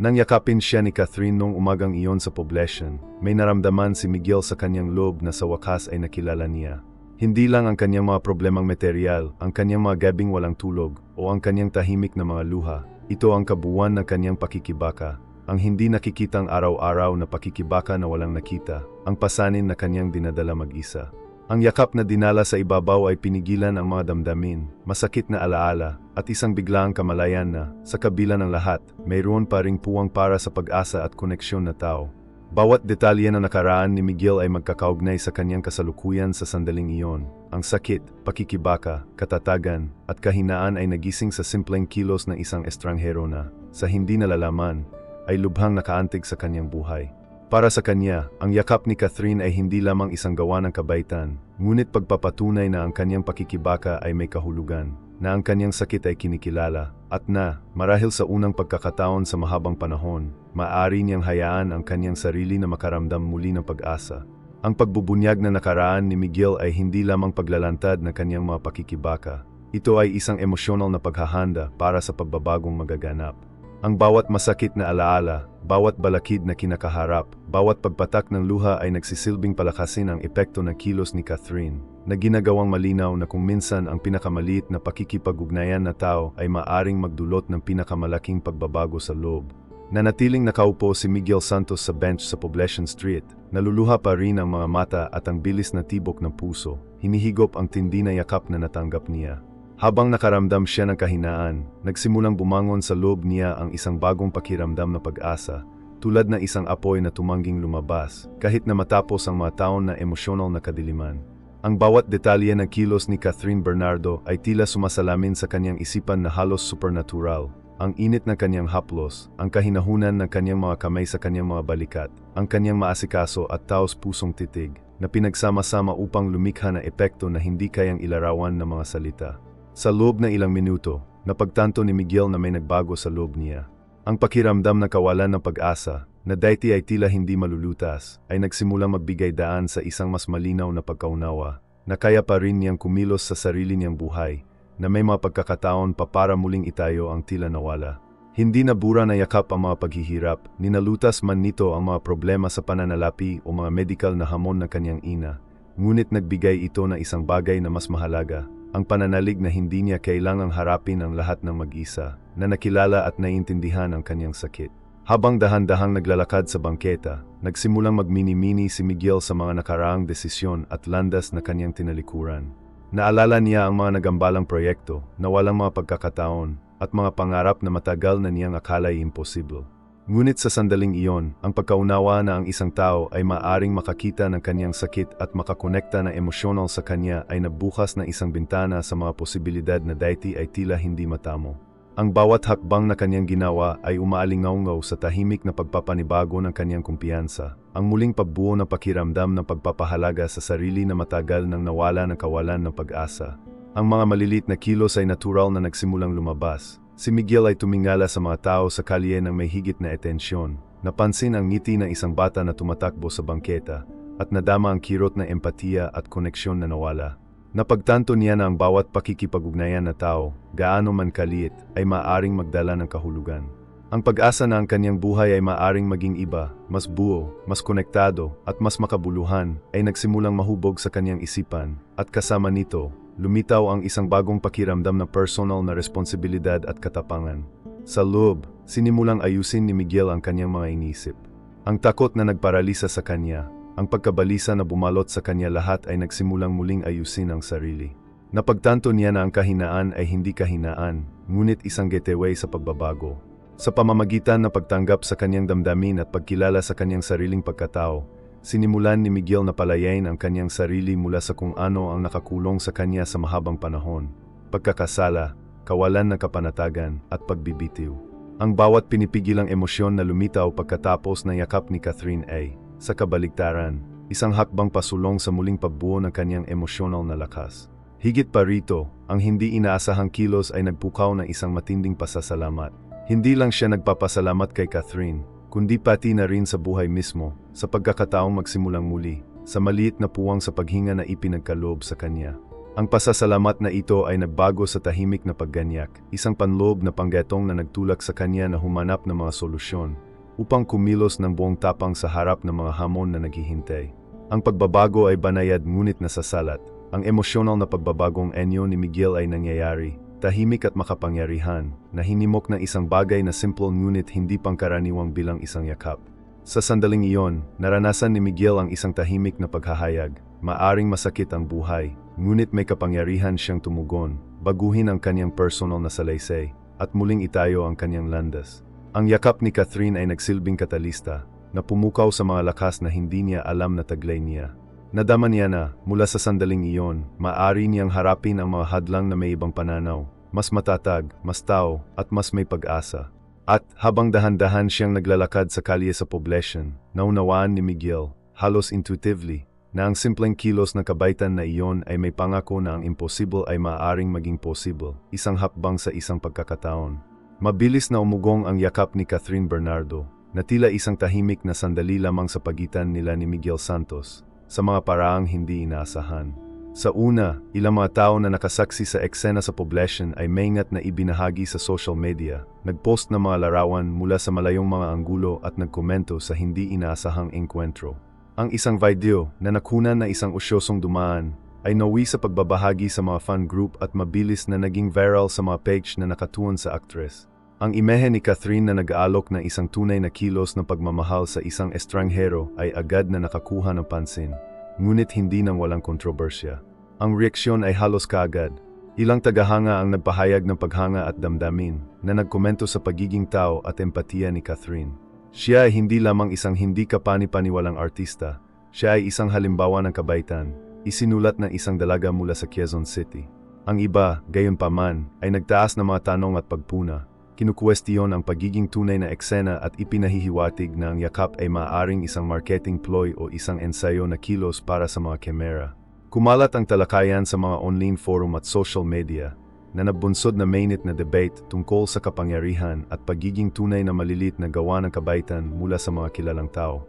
[SPEAKER 1] Nang yakapin siya ni Catherine noong umagang iyon sa Poblacion, may naramdaman si Miguel sa kanyang loob na sa wakas ay nakilala niya. Hindi lang ang kanyang mga problemang materyal, ang kanyang mga gabing walang tulog, o ang kanyang tahimik na mga luha. Ito ang kabuuan ng kanyang pakikibaka, ang hindi nakikitang araw-araw na pakikibaka na walang nakita, ang pasanin na kanyang dinadala mag-isa. Ang yakap na dinala sa ibabaw ay pinigilan ang mga damdamin, masakit na alaala, at isang biglaang kamalayan na, sa kabila ng lahat, mayroon pa ring puwang para sa pag-asa at koneksyon na tao. Bawat detalye na nakaraan ni Miguel ay magkakaugnay sa kanyang kasalukuyan sa sandaling iyon. Ang sakit, pakikibaka, katatagan, at kahinaan ay nagising sa simpleng kilos ng isang estranghero na, sa hindi nalalaman, ay lubhang nakaantig sa kanyang buhay. Para sa kanya, ang yakap ni Catherine ay hindi lamang isang gawa ng kabaitan, ngunit pagpapatunay na ang kanyang pakikibaka ay may kahulugan, na ang kanyang sakit ay kinikilala, at na, marahil sa unang pagkakataon sa mahabang panahon, maaari niyang hayaan ang kanyang sarili na makaramdam muli ng pag-asa. Ang pagbubunyag na nakaraan ni Miguel ay hindi lamang paglalantad ng kanyang mga pakikibaka. Ito ay isang emosyonal na paghahanda para sa pagbabagong magaganap. Ang bawat masakit na alaala, bawat balakid na kinakaharap, bawat pagpatak ng luha ay nagsisilbing palakasin ang epekto ng kilos ni Catherine, na ginagawang malinaw na kung minsan ang pinakamaliit na pakikipag-ugnayan na tao ay maaring magdulot ng pinakamalaking pagbabago sa loob. Nanatiling nakaupo si Miguel Santos sa bench sa Poblacion Street, naluluha pa rin ang mga mata at ang bilis na tibok ng puso, hinihigop ang tindi na yakap na natanggap niya. Habang nakaramdam siya ng kahinaan, nagsimulang bumangon sa loob niya ang isang bagong pakiramdam na pag-asa, tulad na isang apoy na tumangging lumabas, kahit na matapos ang mga taon na emosyonal na kadiliman. Ang bawat detalye ng kilos ni Catherine Bernardo ay tila sumasalamin sa kanyang isipan na halos supernatural. Ang init ng kanyang haplos, ang kahinahunan ng kanyang mga kamay sa kanyang mga balikat, ang kanyang maasikaso at taos-pusong titig, na pinagsama-sama upang lumikha ng epekto na hindi kayang ilarawan ng mga salita. Sa loob ng ilang minuto, napagtanto ni Miguel na may nagbago sa loob niya. Ang pakiramdam ng kawalan ng pag-asa, na dati ay tila hindi malulutas, ay nagsimulang magbigay daan sa isang mas malinaw na pagkaunawa, na kaya pa rin niyang kumilos sa sarili niyang buhay, na may mga pagkakataon pa para muling itayo ang tila nawala. Hindi nabura na yakap ang mga paghihirap, ninalutas man nito ang mga problema sa pananalapi o mga medikal na hamon ng kanyang ina, ngunit nagbigay ito na isang bagay na mas mahalaga, ang pananalig na hindi niya kailangang harapin ang lahat ng mag-isa, na nakilala at naiintindihan ang kanyang sakit. Habang dahan-dahang naglalakad sa bangketa, nagsimulang magmini-mini si Miguel sa mga nakaraang desisyon at landas na kanyang tinalikuran. Naalala niya ang mga nagambalang proyekto na walang mga pagkakataon at mga pangarap na matagal na niyang akala'y imposible. Ngunit sa sandaling iyon, ang pagkaunawa na ang isang tao ay maaring makakita ng kanyang sakit at makakonekta na emosyonal sa kanya ay nabukas na isang bintana sa mga posibilidad na dati ay tila hindi matamo. Ang bawat hakbang na kanyang ginawa ay umaalingaw-ngaw sa tahimik na pagpapanibago ng kanyang kumpiyansa, ang muling pagbuo ng pakiramdam ng pagpapahalaga sa sarili na matagal nang nawala ng kawalan ng pag-asa. Ang mga malilit na kilos ay natural na nagsimulang lumabas. Si Miguel ay tumingala sa mga tao sa kalye ng may higit na atensyon. Napansin ang ngiti ng isang bata na tumatakbo sa bangketa at nadama ang kirot na empatiya at koneksyon na nawala. Napagtanto niya na ang bawat pakikipag-ugnayan na tao, gaano man kaliit, ay maaring magdala ng kahulugan. Ang pag-asa na ang kanyang buhay ay maaring maging iba, mas buo, mas konektado, at mas makabuluhan, ay nagsimulang mahubog sa kanyang isipan, at kasama nito, lumitaw ang isang bagong pakiramdam na personal na responsibilidad at katapangan. Sa loob, sinimulang ayusin ni Miguel ang kanyang mga inisip. Ang takot na nagparalisa sa kanya, ang pagkabalisa na bumalot sa kanya lahat ay nagsimulang muling ayusin ang sarili. Napagtanto niya na ang kahinaan ay hindi kahinaan, ngunit isang gateway sa pagbabago. Sa pamamagitan ng pagtanggap sa kanyang damdamin at pagkilala sa kanyang sariling pagkatao, sinimulan ni Miguel na palayain ang kanyang sarili mula sa kung ano ang nakakulong sa kanya sa mahabang panahon, pagkakasala, kawalan ng kapanatagan, at pagbibitiw. Ang bawat pinipigilang emosyon na lumitaw pagkatapos ng yakap ni Catherine ay, sa kabaligtaran, isang hakbang pasulong sa muling pagbuo ng kanyang emosyonal na lakas. Higit pa rito, ang hindi inaasahang kilos ay nagpukaw ng isang matinding pasasalamat. Hindi lang siya nagpapasalamat kay Catherine, kundi pati na rin sa buhay mismo, sa pagkakataong magsimulang muli, sa maliit na puwang sa paghinga na ipinagkaloob sa kanya. Ang pasasalamat na ito ay nagbago sa tahimik na pagganyak, isang panloob na panggatong na nagtulak sa kanya na humanap ng mga solusyon, upang kumilos ng buong tapang sa harap ng mga hamon na naghihintay. Ang pagbabago ay banayad ngunit nasasalat. Ang emosyonal na pagbabagong anyo ni Miguel ay nangyayari, tahimik at makapangyarihan, na hinimok ng isang bagay na simple ngunit hindi pangkaraniwang bilang isang yakap. Sa sandaling iyon, naranasan ni Miguel ang isang tahimik na paghahayag. Maaring masakit ang buhay, ngunit may kapangyarihan siyang tumugon, baguhin ang kanyang personal na salaysay, at muling itayo ang kanyang landas. Ang yakap ni Catherine ay nagsilbing katalista, na pumukaw sa mga lakas na hindi niya alam na taglay niya. Nadama niya na, mula sa sandaling iyon, maaari niyang harapin ang mga hadlang na may ibang pananaw, mas matatag, mas tao, at mas may pag-asa. At, habang dahan-dahan siyang naglalakad sa kalye sa poblasyon, naunawaan ni Miguel, halos intuitively, na ang simpleng kilos ng kabaitan na iyon ay may pangako na ang imposible ay maaaring maging possible, isang hakbang sa isang pagkakataon. Mabilis na umugong ang yakap ni Catherine Bernardo, na tila isang tahimik na sandali lamang sa pagitan nila ni Miguel Santos, sa mga paraang hindi inaasahan. Sa una, ilang mga tao na nakasaksi sa eksena sa poblasyon ay maingat na ibinahagi sa social media, nagpost ng mga larawan mula sa malayong mga anggulo at nagkomento sa hindi inaasahang enkwentro. Ang isang video na nakunan na isang usyosong dumaan ay nawi sa pagbabahagi sa mga fan group at mabilis na naging viral sa mga page na nakatuon sa aktres. Ang imahe ni Catherine na nag-aalok ng isang tunay na kilos ng pagmamahal sa isang estranghero ay agad na nakakuha ng pansin, ngunit hindi nang walang kontrobersya. Ang reaksyon ay halos kaagad. Ilang tagahanga ang nagpahayag ng paghanga at damdamin na nagkomento sa pagiging tao at empatiya ni Catherine. Siya ay hindi lamang isang hindi kapani-paniwalang artista, siya ay isang halimbawa ng kabaitan, isinulat ng isang dalaga mula sa Quezon City. Ang iba, gayunpaman, ay nagtaas ng mga tanong at pagpuna. Kinukwestiyon ang pagiging tunay na eksena at ipinahihiwatig na ang yakap ay maaaring isang marketing ploy o isang ensayo na kilos para sa mga kamera. Kumalat ang talakayan sa mga online forum at social media na nabunsod na mainit na debate tungkol sa kapangyarihan at pagiging tunay na malilit na gawa ng kabaitan mula sa mga kilalang tao.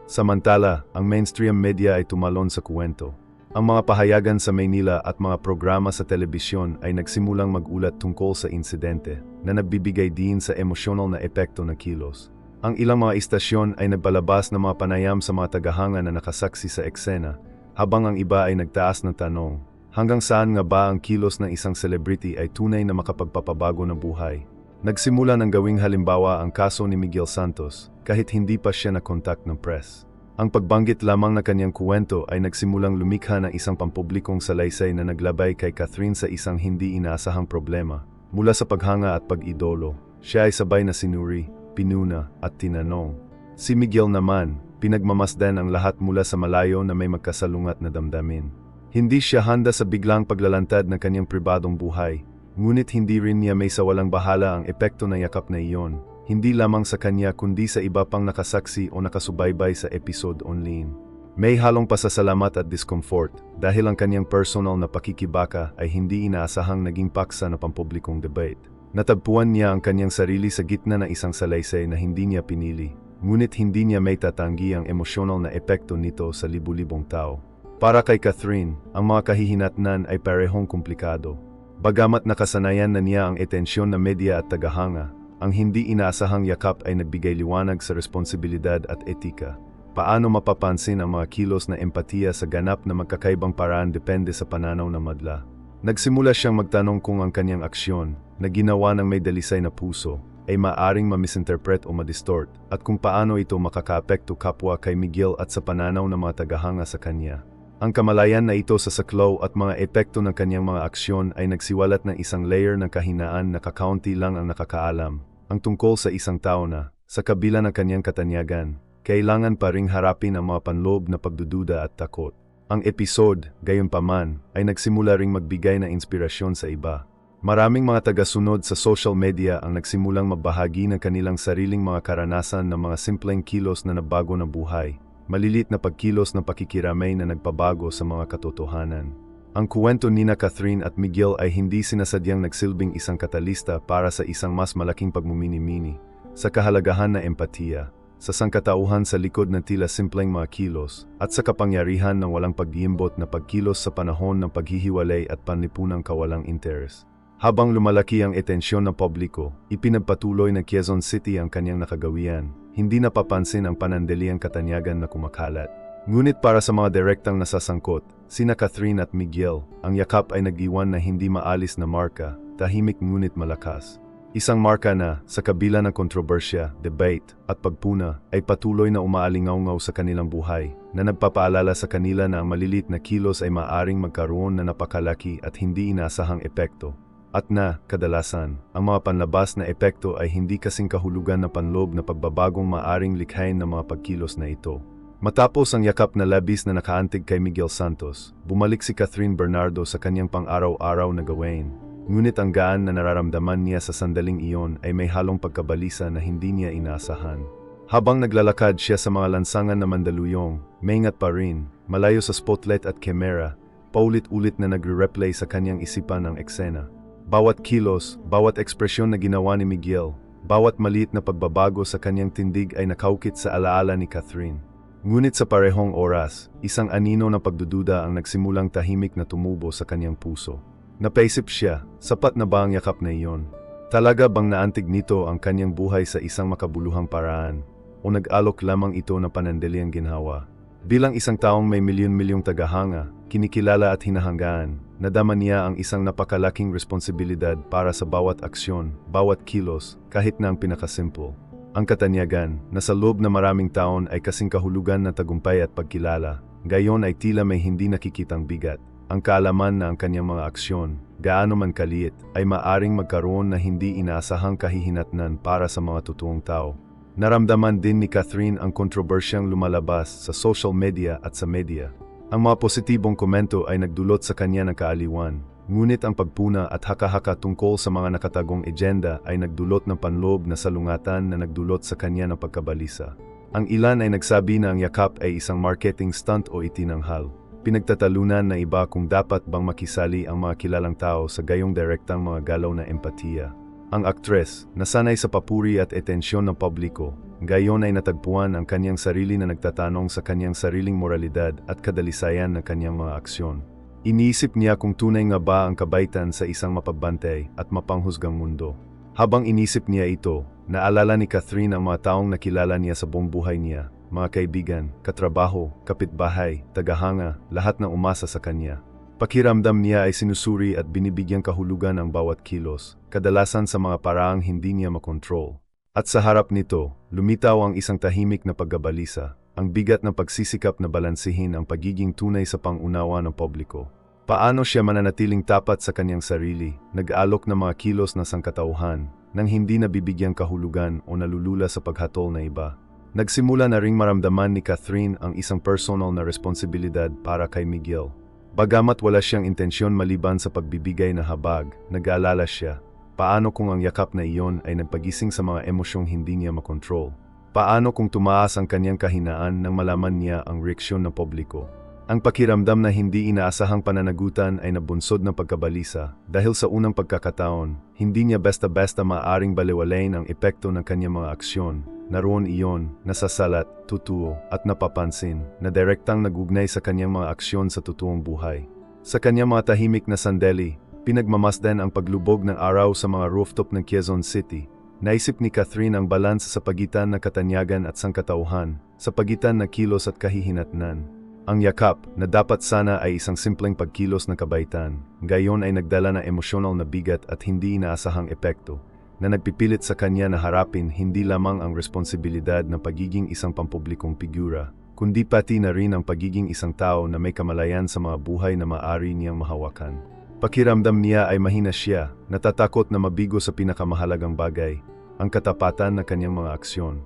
[SPEAKER 1] Samantala, ang mainstream media ay tumalon sa kuwento. Ang mga pahayagan sa Maynila at mga programa sa telebisyon ay nagsimulang mag-ulat tungkol sa insidente na nagbibigay din sa emosyonal na epekto ng kilos. Ang ilang mga istasyon ay nagbalabas ng mga panayam sa mga tagahanga na nakasaksi sa eksena, habang ang iba ay nagtaas ng tanong, hanggang saan nga ba ang kilos ng isang celebrity ay tunay na makapagpapabago ng buhay? Nagsimula ng gawing halimbawa ang kaso ni Miguel Santos kahit hindi pa siya nakontak ng press. Ang pagbanggit lamang na kanyang kuwento ay nagsimulang lumikha ng isang pampublikong salaysay na naglabay kay Catherine sa isang hindi inaasahang problema. Mula sa paghanga at pag-idolo, siya ay sabay na sinuri, pinuna at tinanong. Si Miguel naman, pinagmamasdan ang lahat mula sa malayo na may magkasalungat na damdamin. Hindi siya handa sa biglang paglalantad ng kanyang pribadong buhay, ngunit hindi rin niya may sawalang bahala ang epekto ng yakap na iyon, hindi lamang sa kanya kundi sa iba pang nakasaksi o nakasubaybay sa episode online. May halong pasasalamat at discomfort dahil ang kanyang personal na pakikibaka ay hindi inaasahang naging paksa na pampublikong debate. Natagpuan niya ang kanyang sarili sa gitna ng isang salaysay na hindi niya pinili, ngunit hindi niya may tatanggi ang emosyonal na epekto nito sa libu-libong tao. Para kay Catherine, ang mga kahihinatnan ay parehong komplikado. Bagamat nakasanayan na niya ang atensyon ng media at tagahanga, ang hindi inaasahang yakap ay nagbigay liwanag sa responsibilidad at etika. Paano mapapansin ang mga kilos na empatiya sa ganap na magkakaibang paraan depende sa pananaw ng madla. Nagsimula siyang magtanong kung ang kanyang aksyon, na ginawa ng may dalisay na puso, ay maaring ma-misinterpret o ma-distort, at kung paano ito makakaapekto kapwa kay Miguel at sa pananaw ng mga tagahanga sa kanya. Ang kamalayan na ito sa saklaw at mga epekto ng kanyang mga aksyon ay nagsiwalat ng isang layer ng kahinaan na kakaunti lang ang nakakaalam. Ang tungkol sa isang tao na, sa kabila ng kanyang katanyagan, kailangan pa ring harapin ang mga panloob na pagdududa at takot. Ang episode, gayunpaman, ay nagsimula ring magbigay ng inspirasyon sa iba. Maraming mga tagasunod sa social media ang nagsimulang magbahagi ng kanilang sariling mga karanasan ng mga simpleng kilos na nabago ng buhay. Malilit na pagkilos ng pakikiramay na nagpabago sa mga katotohanan. Ang kuwento nina Catherine at Miguel ay hindi sinasadyang nagsilbing isang katalista para sa isang mas malaking pagmumini-mini, sa kahalagahan na empatiya, sa sangkatauhan sa likod ng tila simpleng mga kilos, at sa kapangyarihan ng walang pag-iimbot na pagkilos sa panahon ng paghihiwalay at panlipunang kawalang interes. Habang lumalaki ang atensyon ng publiko, ipinagpatuloy ng Quezon City ang kanyang nakagawian. Hindi napapansin ang panandaliang katanyagan na kumakalat. Ngunit para sa mga direktang nasasangkot, sina Catherine at Miguel, ang yakap ay nag-iwan na hindi maalis na marka, tahimik ngunit malakas. Isang marka na, sa kabila ng kontrobersya, debate, at pagpuna, ay patuloy na umaalingaw-ngaw sa kanilang buhay, na nagpapaalala sa kanila na ang malilit na kilos ay maaaring magkaroon na napakalaki at hindi inaasahang epekto. At na, kadalasan, ang mga panlabas na epekto ay hindi kasing kahulugan na panloob na pagbabagong maaring likhain ng mga pagkilos na ito. Matapos ang yakap na labis na nakaantig kay Miguel Santos, bumalik si Catherine Bernardo sa kanyang pang-araw-araw na gawain. Ngunit ang gaan na nararamdaman niya sa sandaling iyon ay may halong pagkabalisa na hindi niya inaasahan. Habang naglalakad siya sa mga lansangan na Mandaluyong, maingat pa rin, malayo sa spotlight at kamera, paulit-ulit na nagre-replay sa kanyang isipan ang eksena. Bawat kilos, bawat ekspresyon na ginawa ni Miguel, bawat maliit na pagbabago sa kanyang tindig ay nakaukit sa alaala ni Catherine. Ngunit sa parehong oras, isang anino ng pagdududa ang nagsimulang tahimik na tumubo sa kanyang puso. Napaisip siya, sapat na ba ang yakap na iyon? Talaga bang naantig nito ang kanyang buhay sa isang makabuluhang paraan? O nag-alok lamang ito ng panandaliang ginhawa? Bilang isang taong may milyon-milyong tagahanga, kinikilala at hinahanggaan, nadama niya ang isang napakalaking responsibilidad para sa bawat aksyon, bawat kilos, kahit na ang pinakasimple. Ang katanyagan, na sa loob na maraming taon ay kasing kahulugan na tagumpay at pagkilala, gayon ay tila may hindi nakikitang bigat. Ang kaalaman na ang kanyang mga aksyon, gaano man kaliit, ay maaring magkaroon na hindi inaasahang kahihinatnan para sa mga totoong tao. Naramdaman din ni Catherine ang kontrobersyang lumalabas sa social media at sa media. Ang mga positibong komento ay nagdulot sa kanya ng kaaliwan, ngunit ang pagpuna at haka-haka tungkol sa mga nakatagong agenda ay nagdulot ng panloob na salungatan na nagdulot sa kanya ng pagkabalisa. Ang ilan ay nagsabi na ang yakap ay isang marketing stunt o itinanghal. Pinagtatalunan na iba kung dapat bang makisali ang mga kilalang tao sa gayong direktang mga galaw na empatiya. Ang aktres, nasanay sa papuri at atensyon ng publiko, gayon ay natagpuan ang kanyang sarili na nagtatanong sa kanyang sariling moralidad at kadalisayan ng kanyang mga aksyon. Iniisip niya kung tunay nga ba ang kabaitan sa isang mapagbantay at mapanghusgang mundo. Habang inisip niya ito, naalala ni Catherine ang mga taong nakilala niya sa buong buhay niya, mga kaibigan, katrabaho, kapitbahay, tagahanga, lahat ng umasa sa kanya. Pakiramdam niya ay sinusuri at binibigyang kahulugan ang bawat kilos, kadalasan sa mga paraang hindi niya makontrol. At sa harap nito, lumitaw ang isang tahimik na paggabalisa, ang bigat ng pagsisikap na balansihin ang pagiging tunay sa pangunawa ng publiko. Paano siya mananatiling tapat sa kanyang sarili, nag-aalok ng mga kilos ng sangkatauhan, nang hindi nabibigyang kahulugan o nalulula sa paghatol na iba. Nagsimula na ring maramdaman ni Catherine ang isang personal na responsibilidad para kay Miguel. Bagamat wala siyang intensyon maliban sa pagbibigay na habag, nag-aalala siya. Paano kung ang yakap na iyon ay nagpagising sa mga emosyong hindi niya makontrol? Paano kung tumaas ang kanyang kahinaan nang malaman niya ang reaksyon ng publiko? Ang pakiramdam na hindi inaasahang pananagutan ay nabunsod ng pagkabalisa dahil sa unang pagkakataon, hindi niya basta-basta maaaring balewalain ang epekto ng kanyang mga aksyon. Naroon iyon, nasasalat, tutuo, at napapansin, na direktang nagugnay sa kanyang mga aksyon sa totoong buhay. Sa kanyang mga tahimik na sandali, pinagmamasdan ang paglubog ng araw sa mga rooftop ng Quezon City. Naisip ni Catherine ang balansa sa pagitan ng katanyagan at sangkatauhan, sa pagitan ng kilos at kahihinatnan. Ang yakap, na dapat sana ay isang simpleng pagkilos ng kabaitan, gayon ay nagdala ng emosyonal na bigat at hindi inaasahang epekto, na nagpipilit sa kanya na harapin hindi lamang ang responsibilidad ng pagiging isang pampublikong figura, kundi pati na rin ang pagiging isang tao na may kamalayan sa mga buhay na maaari niyang mahawakan. Pakiramdam niya ay mahina siya, natatakot na mabigo sa pinakamahalagang bagay, ang katapatan ng kanyang mga aksyon.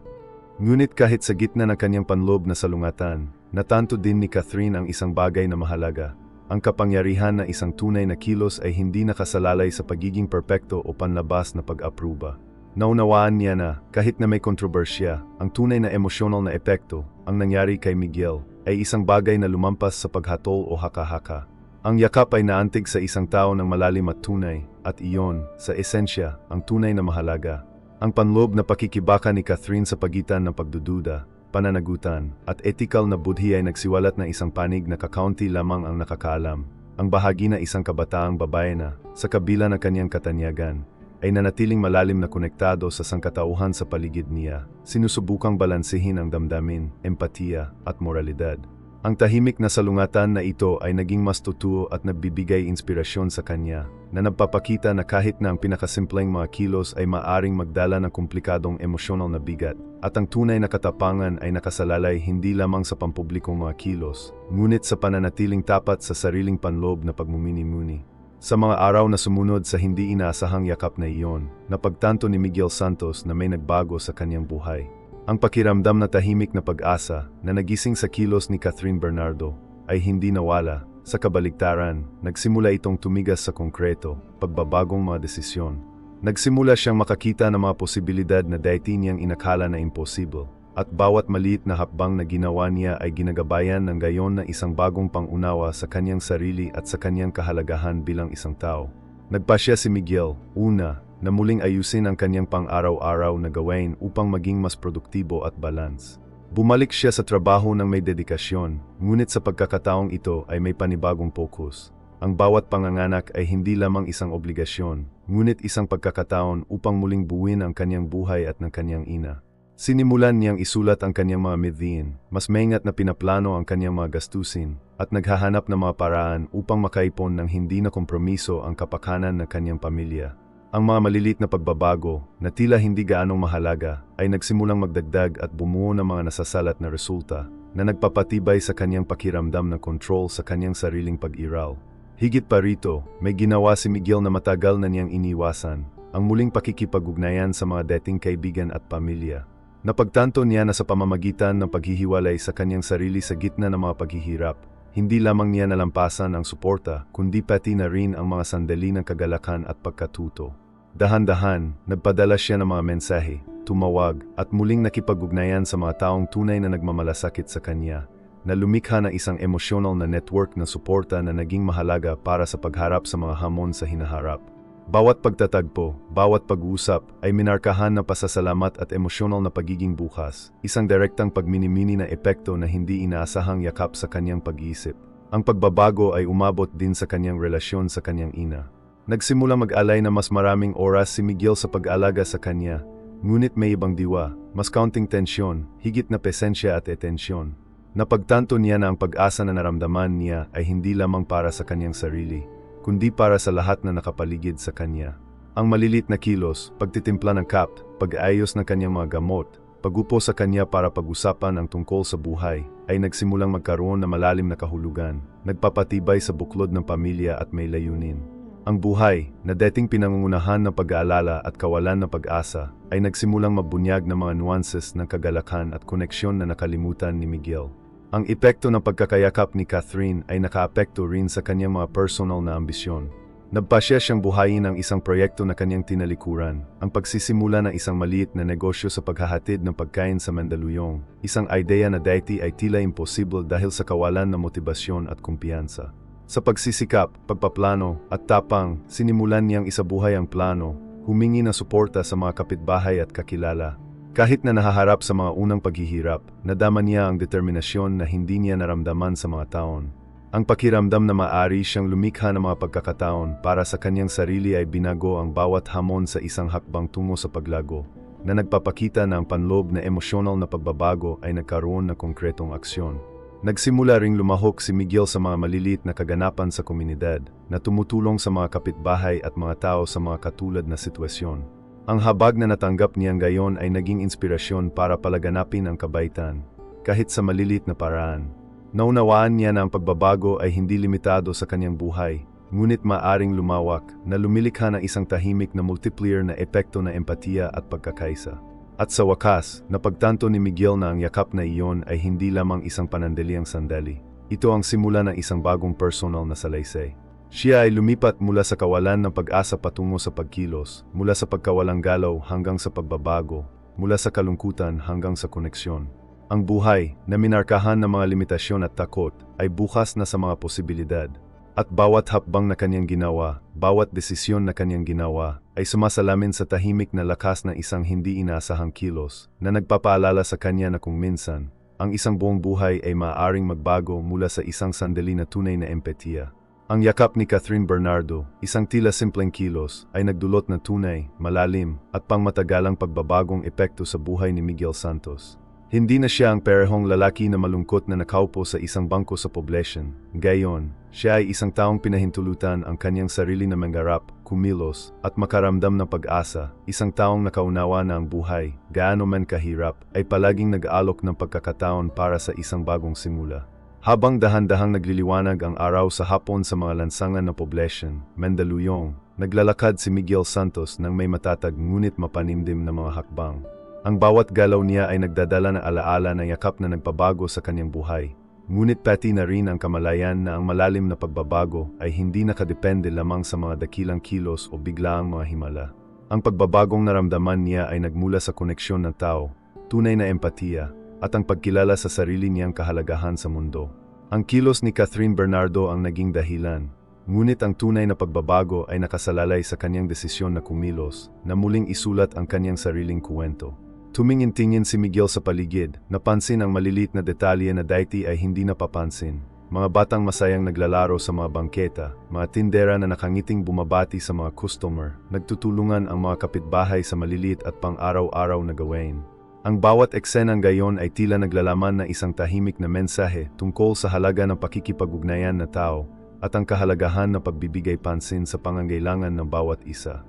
[SPEAKER 1] Ngunit kahit sa gitna ng kanyang panloob na salungatan, natanto din ni Catherine ang isang bagay na mahalaga. Ang kapangyarihan na isang tunay na kilos ay hindi nakasalalay sa pagiging perpekto o panlabas na pag-apruba. Naunawaan niya na, kahit na may kontrobersya, ang tunay na emosyonal na epekto, ang nangyari kay Miguel, ay isang bagay na lumampas sa paghatol o haka-haka. Ang yakap ay naantig sa isang tao ng malalim at tunay, at iyon, sa esensya, ang tunay na mahalaga. Ang panloob na pakikibaka ni Catherine sa pagitan ng pagdududa, pananagutan, at ethical na budhi ay nagsiwalat ng isang panig na kakaunti lamang ang nakakaalam. Ang bahagi na isang kabataang babae na, sa kabila ng kanyang katanyagan, ay nanatiling malalim na konektado sa sangkatauhan sa paligid niya, sinusubukang balansehin ang damdamin, empatiya, at moralidad. Ang tahimik na salungatan na ito ay naging mas totoo at nagbibigay inspirasyon sa kanya, na nagpapakita na kahit na ang pinakasimpleng mga kilos ay maaring magdala ng komplikadong emosyonal na bigat, at ang tunay na katapangan ay nakasalalay hindi lamang sa pampublikong mga kilos, ngunit sa pananatiling tapat sa sariling panloob na pagmumuni-muni. Sa mga araw na sumunod sa hindi inaasahang yakap na iyon, napagtanto ni Miguel Santos na may nagbago sa kanyang buhay. Ang pakiramdam na tahimik na pag-asa na nagising sa kilos ni Catherine Bernardo ay hindi nawala. Sa kabaligtaran, nagsimula itong tumigas sa konkreto, pagbabagong mga desisyon. Nagsimula siyang makakita ng mga posibilidad na dati niyang inakala na imposible, at bawat maliit na hakbang na ginawa niya ay ginagabayan ng gayon na isang bagong pangunawa sa kanyang sarili at sa kanyang kahalagahan bilang isang tao. Nagpasya si Miguel, una, na muling ayusin ang kanyang pang-araw-araw na gawain upang maging mas produktibo at balance. Bumalik siya sa trabaho ng may dedikasyon, ngunit sa pagkakataong ito ay may panibagong focus. Ang bawat panganganak ay hindi lamang isang obligasyon, ngunit isang pagkakataon upang muling buuin ang kanyang buhay at ng kanyang ina. Sinimulan niyang isulat ang kanyang mga mithiin, mas maingat na pinaplano ang kanyang mga gastusin, at naghahanap ng mga paraan upang makaipon ng hindi na kompromiso ang kapakanan ng kanyang pamilya. Ang mga malilit na pagbabago, na tila hindi gaanong mahalaga, ay nagsimulang magdagdag at bumuo ng mga nasasalat na resulta, na nagpapatibay sa kanyang pakiramdam ng control sa kanyang sariling pag-iral. Higit pa rito, may ginawa si Miguel na matagal na niyang iniwasan, ang muling pakikipag-ugnayan sa mga dating kaibigan at pamilya. Napagtanto niya na sa pamamagitan ng paghihiwalay sa kanyang sarili sa gitna ng mga paghihirap, hindi lamang niya nalampasan ang suporta, kundi pati na rin ang mga sandali ng kagalakan at pagkatuto. Dahan-dahan, nagpadala siya ng mga mensahe, tumawag, at muling nakipag-ugnayan sa mga taong tunay na nagmamalasakit sa kanya, na lumikha na isang emosyonal na network ng suporta na naging mahalaga para sa pagharap sa mga hamon sa hinaharap. Bawat pagtatagpo, bawat pag-uusap ay minarkahan ng pasasalamat at emosyonal na pagiging bukas, isang direktang pagminimini na epekto na hindi inaasahang yakap sa kanyang pag-iisip. Ang pagbabago ay umabot din sa kanyang relasyon sa kanyang ina. Nagsimula mag-alay na mas maraming oras si Miguel sa pag-alaga sa kanya, ngunit may ibang diwa, mas kaunting tensyon, higit na presensya at atensyon. Napagtanto niya na ang pag-asa na naramdaman niya ay hindi lamang para sa kanyang sarili, kundi para sa lahat na nakapaligid sa kanya. Ang malilit na kilos, pagtitimpla ng cup, pag-ayos ng kanyang mga gamot, pagupo sa kanya para pag-usapan ang tungkol sa buhay, ay nagsimulang magkaroon ng malalim na kahulugan, nagpapatibay sa buklod ng pamilya at may layunin. Ang buhay, na dating pinangungunahan ng pag-aalala at kawalan ng pag-asa, ay nagsimulang mabunyag ng mga nuances ng kagalakan at koneksyon na nakalimutan ni Miguel. Ang epekto ng pagkakayakap ni Catherine ay nakaapekto rin sa kanyang mga personal na ambisyon. Nagpasya siyang buhayin ang isang proyekto na kanyang tinalikuran, ang pagsisimula ng isang maliit na negosyo sa paghahatid ng pagkain sa Mandaluyong, isang ideya na dati ay tila imposible dahil sa kawalan ng motibasyon at kumpiyansa. Sa pagsisikap, pagpaplano, at tapang, sinimulan niyang isabuhay ang plano, humingi ng suporta sa mga kapitbahay at kakilala. Kahit na nahaharap sa mga unang paghihirap, nadama niya ang determinasyon na hindi niya naramdaman sa mga taon. Ang pakiramdam na maaari siyang lumikha ng mga pagkakataon para sa kanyang sarili ay binago ang bawat hamon sa isang hakbang tungo sa paglago, na nagpapakita na ang panloob na emosyonal na pagbabago ay nagkaroon ng konkretong aksyon. Nagsimula ring lumahok si Miguel sa mga maliliit na kaganapan sa komunidad, na tumutulong sa mga kapitbahay at mga tao sa mga katulad na sitwasyon. Ang habag na natanggap niyang gayon ay naging inspirasyon para palaganapin ang kabaitan, kahit sa maliliit na paraan. Naunawaan niya na ang pagbabago ay hindi limitado sa kanyang buhay, ngunit maaring lumawak na lumilikha ng isang tahimik na multiplier na epekto na empatiya at pagkakaisa. At sa wakas, napagtanto ni Miguel na ang yakap na iyon ay hindi lamang isang panandaliang sandali. Ito ang simula ng isang bagong personal na salaysay. Siya ay lumipat mula sa kawalan ng pag-asa patungo sa pagkilos, mula sa pagkawalang galaw hanggang sa pagbabago, mula sa kalungkutan hanggang sa koneksyon. Ang buhay, na minarkahan ng mga limitasyon at takot, ay bukas na sa mga posibilidad. At bawat hakbang na kanyang ginawa, bawat desisyon na kanyang ginawa, ay sumasalamin sa tahimik na lakas ng isang hindi inaasahang kilos, na nagpapaalala sa kanya na kung minsan, ang isang buong buhay ay maaaring magbago mula sa isang sandali na tunay na empatiya. Ang yakap ni Catherine Bernardo, isang tila simpleng kilos, ay nagdulot ng tunay, malalim, at pangmatagalang pagbabagong epekto sa buhay ni Miguel Santos. Hindi na siya ang parehong lalaki na malungkot na nakaupo sa isang bangko sa poblasyon. Gayon, siya ay isang taong pinahintulutan ang kanyang sarili na mangarap, kumilos, at makaramdam ng pag-asa. Isang taong nakaunawa na ang buhay, gaano man kahirap, ay palaging nag-aalok ng pagkakataon para sa isang bagong simula. Habang dahan-dahang nagliliwanag ang araw sa hapon sa mga lansangan ng poblasyon, Mandaluyong, naglalakad si Miguel Santos ng may matatag ngunit mapanimdim na mga hakbang. Ang bawat galaw niya ay nagdadala ng alaala ng yakap na nagpabago sa kanyang buhay. Ngunit pati na rin ang kamalayan na ang malalim na pagbabago ay hindi nakadepende lamang sa mga dakilang kilos o biglaang mga himala. Ang pagbabagong naramdaman niya ay nagmula sa koneksyon ng tao, tunay na empatiya, at ang pagkilala sa sarili niyang kahalagahan sa mundo. Ang kilos ni Catherine Bernardo ang naging dahilan, ngunit ang tunay na pagbabago ay nakasalalay sa kanyang desisyon na kumilos, na muling isulat ang kanyang sariling kuwento. Tumingin-tingin si Miguel sa paligid, napansin ang maliliit na detalye na dati ay hindi napapansin. Mga batang masayang naglalaro sa mga bangketa, mga tindera na nakangiting bumabati sa mga customer, nagtutulungan ang mga kapitbahay sa maliliit at pang-araw-araw na gawain. Ang bawat eksenang gayon ay tila naglalaman ng isang tahimik na mensahe tungkol sa halaga ng pakikipag-ugnayan na tao at ang kahalagahan ng pagbibigay pansin sa pangangailangan ng bawat isa.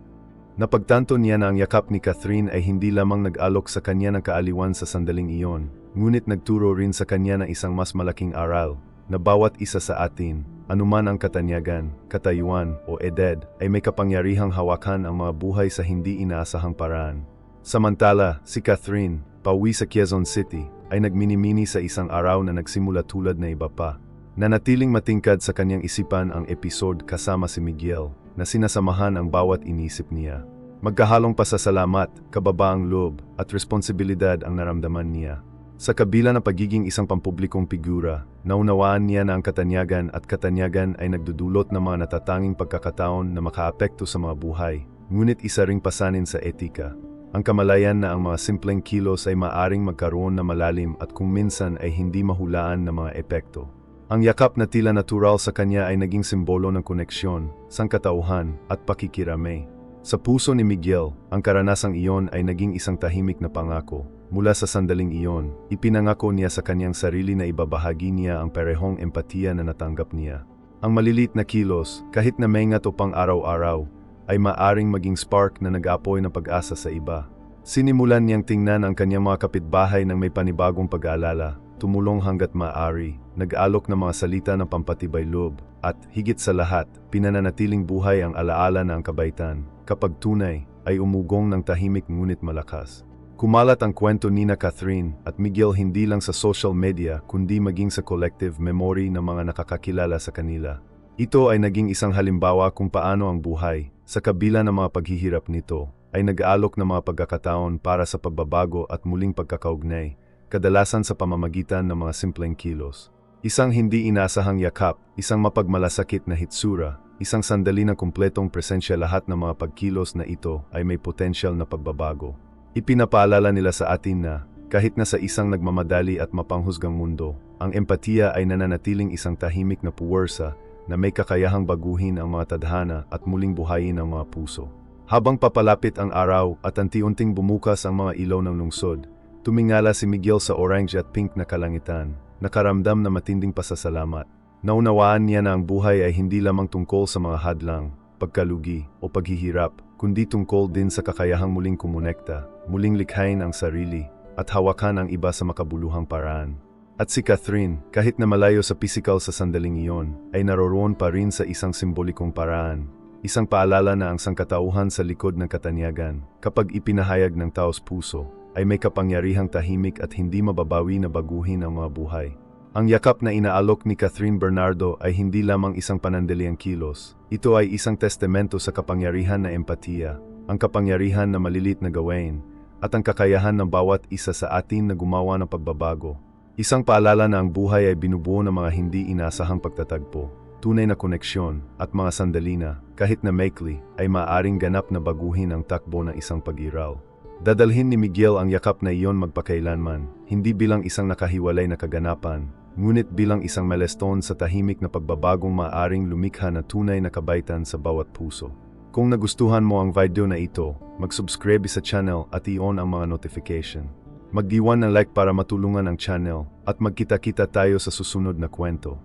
[SPEAKER 1] Napagtanto niya na ang yakap ni Catherine ay hindi lamang nag-alok sa kanya ng kaaliwan sa sandaling iyon, ngunit nagturo rin sa kanya ng isang mas malaking aral, na bawat isa sa atin, anuman ang katanyagan, katayuan o edad, ay may kapangyarihang hawakan ang mga buhay sa hindi inaasahang paraan. Samantala, si Catherine, pauwi sa Quezon City, ay nagminimini sa isang araw na nagsimula tulad na iba pa. Nanatiling matingkad sa kanyang isipan ang episode kasama si Miguel, na sinasamahan ang bawat inisip niya. Magkahalong pasasalamat, kababaang loob, at responsibilidad ang naramdaman niya. Sa kabila ng pagiging isang pampublikong figura, naunawaan niya na ang katanyagan ay nagdudulot ng mga natatanging pagkakataon na makaapekto sa mga buhay, ngunit isa ring pasanin sa etika. Ang kamalayan na ang mga simpleng kilos ay maaring magkaroon na malalim at kung minsan ay hindi mahulaan na mga epekto. Ang yakap na tila natural sa kanya ay naging simbolo ng koneksyon, sangkatauhan, at pakikiramay. Sa puso ni Miguel, ang karanasang iyon ay naging isang tahimik na pangako. Mula sa sandaling iyon, ipinangako niya sa kanyang sarili na ibabahagi niya ang parehong empatiya na natanggap niya. Ang maliliit na kilos, kahit na maingat o pang araw-araw, ay maaring maging spark na nag-apoy ng pag-asa sa iba. Sinimulan niyang tingnan ang kanyang mga kapitbahay ng may panibagong pag-aalala, tumulong hanggat maaari, nag-alok ng mga salita ng pampatibay loob, at higit sa lahat, pinananatiling buhay ang alaala na ang kabaitan, kapag tunay, ay umugong ng tahimik ngunit malakas. Kumalat ang kwento ni Catherine at Miguel hindi lang sa social media kundi maging sa collective memory ng mga nakakakilala sa kanila. Ito ay naging isang halimbawa kung paano ang buhay, sa kabila ng mga paghihirap nito, ay nag-aalok ng mga pagkakataon para sa pagbabago at muling pagkakaugnay, kadalasan sa pamamagitan ng mga simpleng kilos. Isang hindi inasahang yakap, isang mapagmalasakit na hitsura, isang sandali ng kumpletong presensya, lahat ng mga pagkilos na ito ay may potensyal na pagbabago. Ipinapaalala nila sa atin na, kahit na sa isang nagmamadali at mapanghusgang mundo, ang empatiya ay nananatiling isang tahimik na puwersa na may kakayahang baguhin ang mga tadhana at muling buhayin ang mga puso. Habang papalapit ang araw at unti-unting bumukas ang mga ilaw ng lungsod, tumingala si Miguel sa orange at pink na kalangitan, nakaramdam na matinding pasasalamat. Naunawaan niya na ang buhay ay hindi lamang tungkol sa mga hadlang, pagkalugi o paghihirap, kundi tungkol din sa kakayahang muling kumonekta, muling likhain ang sarili, at hawakan ang iba sa makabuluhang paraan. At si Catherine, kahit na malayo sa pisikal sa sandaling iyon, ay naroroon pa rin sa isang simbolikong paraan. Isang paalala na ang sangkatauhan sa likod ng katanyagan, kapag ipinahayag ng taos puso, ay may kapangyarihang tahimik at hindi mababawi na baguhin ang mga buhay. Ang yakap na inaalok ni Catherine Bernardo ay hindi lamang isang panandaliang kilos. Ito ay isang testamento sa kapangyarihan na empatiya, ang kapangyarihan na malilit na gawain, at ang kakayahan ng bawat isa sa atin na gumawa ng pagbabago. Isang paalala na ang buhay ay binubuo ng mga hindi inasahang pagtatagpo, tunay na koneksyon, at mga sandali na, kahit na maikli, ay maaaring ganap na baguhin ang takbo ng isang pag-iral. Dadalhin ni Miguel ang yakap na iyon magpakailanman, hindi bilang isang nakahiwalay na kaganapan, ngunit bilang isang milestone sa tahimik na pagbabagong maaaring lumikha na tunay na kabaitan sa bawat puso. Kung nagustuhan mo ang video na ito, mag-subscribe sa channel at i-on ang mga notification. Mag-iwan ng like para matulungan ang channel, at magkita-kita tayo sa susunod na kwento.